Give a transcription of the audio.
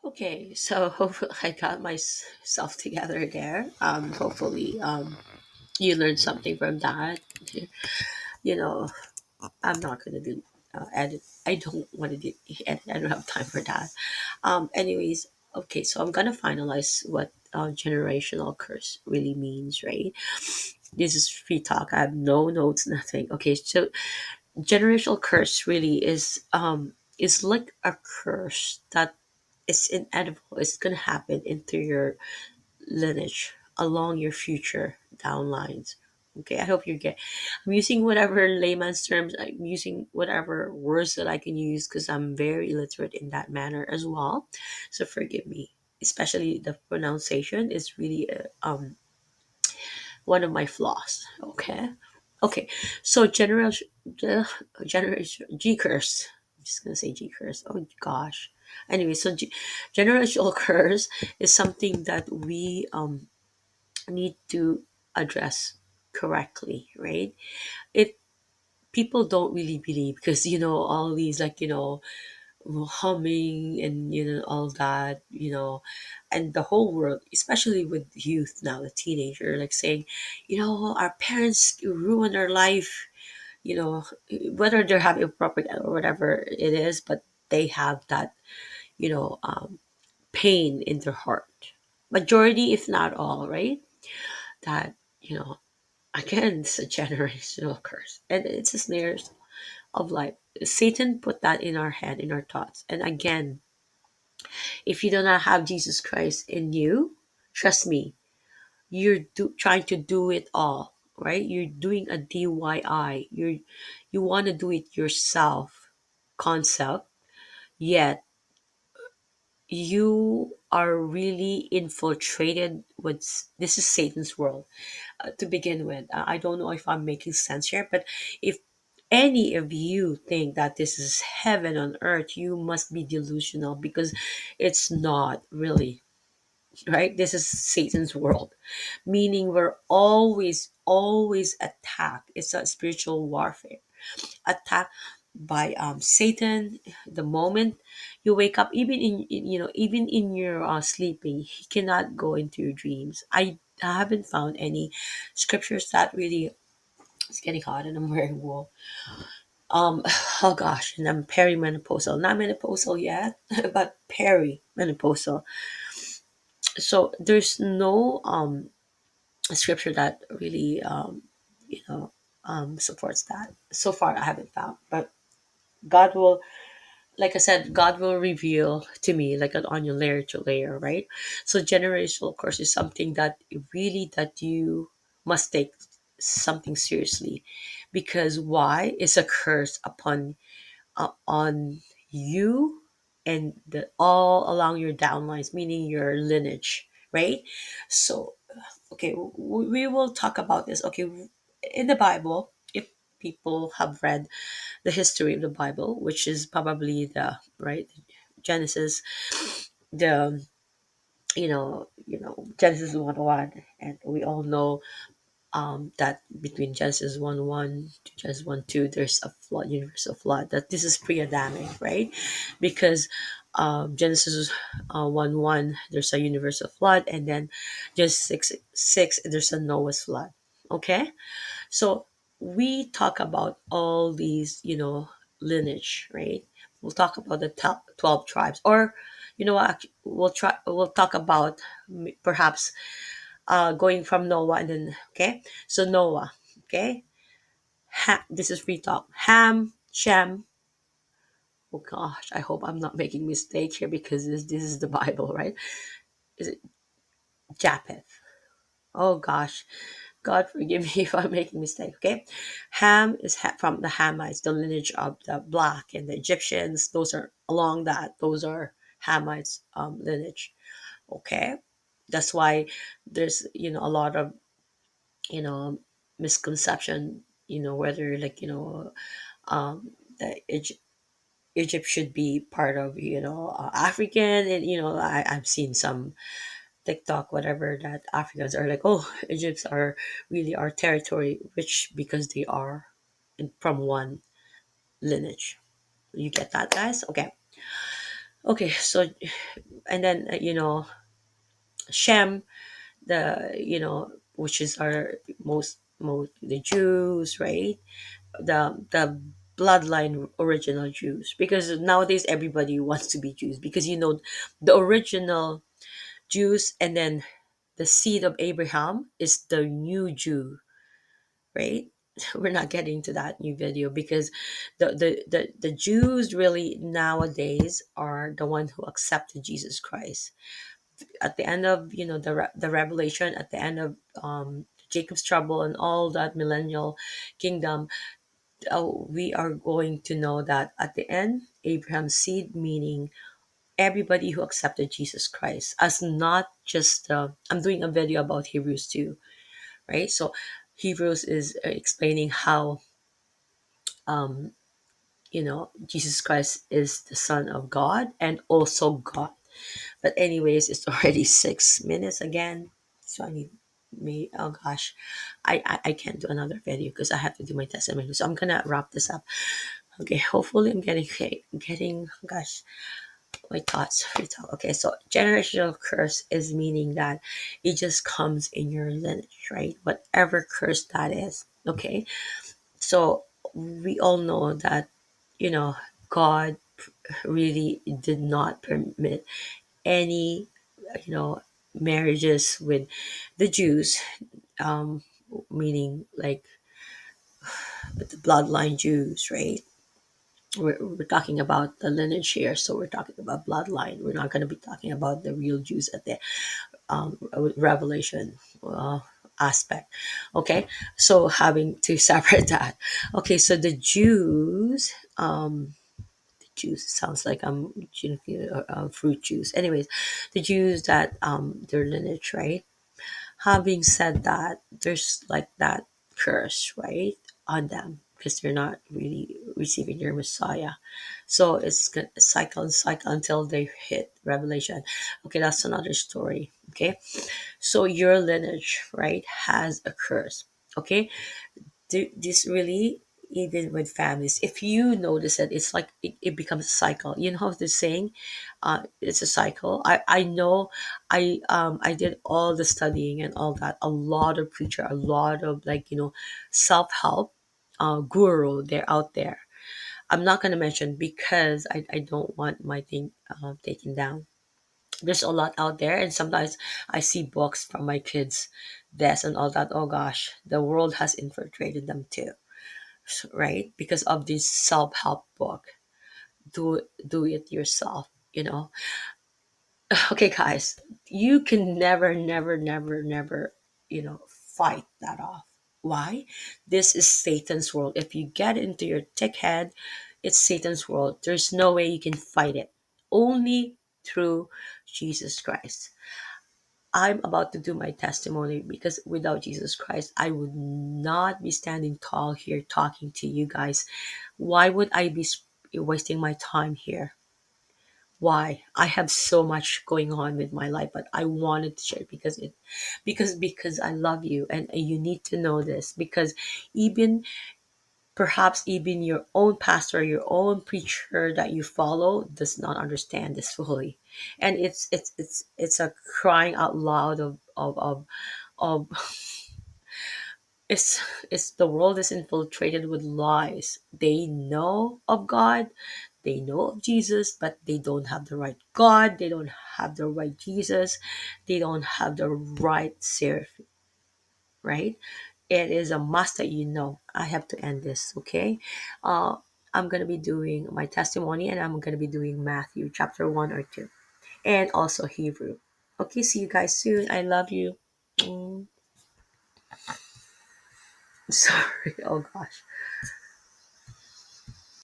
Okay, so hopefully I got myself together there. Hopefully, you learned something from that. You know, I'm not gonna do edit. I don't want to do edit. I don't have time for that. Anyways, okay, so I'm gonna finalize what generational curse really means, right? This is free talk. I have no notes, nothing. Okay, so generational curse really is like a curse that is inedible. It's gonna happen into your lineage along your future downlines. Okay, I hope you get. I'm using whatever layman's terms. I'm using whatever words that I can use because I'm very illiterate in that manner as well. So forgive me. Especially the pronunciation is really one of my flaws. Okay, okay. So generation G curse. I'm just gonna say G curse. Oh gosh. Anyway, so generational curse is something that we need to address correctly, right? It People don't really believe because all these humming and all that, and the whole world, especially with youth now, the teenager, like saying, our parents ruined our life, you know, whether they're having a proper or whatever it is, but they have that, you know, um, pain in their heart. Majority, if not all, right? That again, it's a generational curse, and it's a snares of life. Satan put that in our head, in our thoughts. And again, if you do not have Jesus Christ in you, trust me, trying to do it all, right? You're doing a DIY. You want to do it yourself concept, yet you are really infiltrated with this is Satan's world to begin with. I don't know if I'm making sense here, but if any of you think that this is heaven on earth, you must be delusional because it's not really, right? This is Satan's world, meaning we're always attacked. It's a spiritual warfare attacked by Satan. The moment you wake up, even in your sleeping, he cannot go into your dreams. I haven't found any scriptures that really. It's getting hot and I'm wearing wool. Oh gosh, and I'm perimenopausal, not menopausal yet, but perimenopausal. So there's no scripture that really supports that. So far, I haven't found, but God will, like I said, God will reveal to me like an onion, layer to layer, right? So generational curse is something that really that you must take something seriously, because why? It's a curse on you and all along your downlines, meaning your lineage, right? So okay, we will talk about this. Okay, in the Bible, if people have read the history of the Bible, which is probably the right Genesis, the Genesis 1:1, and we all know that between Genesis 1:1 to Genesis 1:2, there's a flood, universal flood. That this is pre-Adamic, right? Because Genesis 1:1, there's a universal flood, and then Genesis 6:6, there's a Noah's flood. Okay, so we talk about all these, lineage, right? We'll talk about the top 12 tribes, or we'll talk about perhaps going from Noah and then okay. So Noah, okay. This is free talk. Ham, Shem. Oh gosh, I hope I'm not making mistake here because this is the Bible, right? Is it Japheth? Oh gosh, God forgive me if I'm making mistake. Okay, Ham is from the Hamites, the lineage of the black and the Egyptians. Those are along that. Those are Hamites lineage. Okay, that's why there's a lot of you know misconception, whether that Egypt should be part of African, and I've seen some TikTok whatever that Africans are like, oh, Egypts are really our territory, which because they are from one lineage. You get that, guys? Okay. Okay, so and then Shem, the which is our most the Jews, right? The bloodline original Jews, because nowadays everybody wants to be Jews, because the original Jews, and then the seed of Abraham is the new Jew, right? We're not getting to that new video, because the Jews really nowadays are the one who accepted Jesus Christ at the end of the revelation, at the end of Jacob's trouble and all that millennial kingdom. We are going to know that at the end, Abraham's seed, meaning everybody who accepted Jesus Christ, as not just I'm doing a video about Hebrews too, right? So Hebrews is explaining how Jesus Christ is the Son of God and also God. But anyways, it's already 6 minutes again, so I need me. Oh gosh, I can't do another video because I have to do my testimony. So I'm gonna wrap this up. Okay, hopefully I'm getting gosh my thoughts free talk. Okay, so generational curse is meaning that it just comes in your lineage, right? Whatever curse that is. Okay, so we all know that you know God really did not permit any marriages with the Jews, um, meaning like the bloodline Jews, right? We're talking about the lineage here, so we're talking about bloodline. We're not going to be talking about the real Jews at the Revelation aspect. Okay, so having to separate that. Okay, so the Jews, juice sounds like I'm drinking fruit juice. Anyways, the Jews that their lineage, right? Having said that, there's like that curse, right, on them because they're not really receiving their Messiah. So it's gonna cycle and cycle until they hit Revelation. Okay, that's another story. Okay, so your lineage, right, has a curse. Okay, this really, even with families, if you notice it, it's like it becomes a cycle. You know how the saying, it's a cycle. I know. I did all the studying and all that, a lot of preacher, a lot of like self-help guru, they're out there. I'm not going to mention because I don't want my thing taken down. There's a lot out there, and sometimes I see books from my kids' desk and all that. Oh gosh, the world has infiltrated them too, right? Because of this self-help book. Do it yourself, Okay, guys, you can never, never, never, never, fight that off. Why? This is Satan's world. If you get into your thick head, it's Satan's world. There's no way you can fight it. Only through Jesus Christ. I'm about to do my testimony, because without Jesus Christ, I would not be standing tall here talking to you guys. Why would I be wasting my time here? Why? I have so much going on with my life, but I wanted to share because I love you, and you need to know this, because even perhaps even your own pastor, your own preacher that you follow does not understand this fully. And it's a crying out loud of it's the world is infiltrated with lies. They know of God, they know of Jesus, but they don't have the right God, they don't have the right Jesus, they don't have the right seraph, right? It is a must that I have to end this, okay? Uh, I'm going to be doing my testimony, and I'm going to be doing Matthew chapter 1 or 2, and also Hebrew. Okay, see you guys soon. I love you. Mm, sorry. Oh gosh.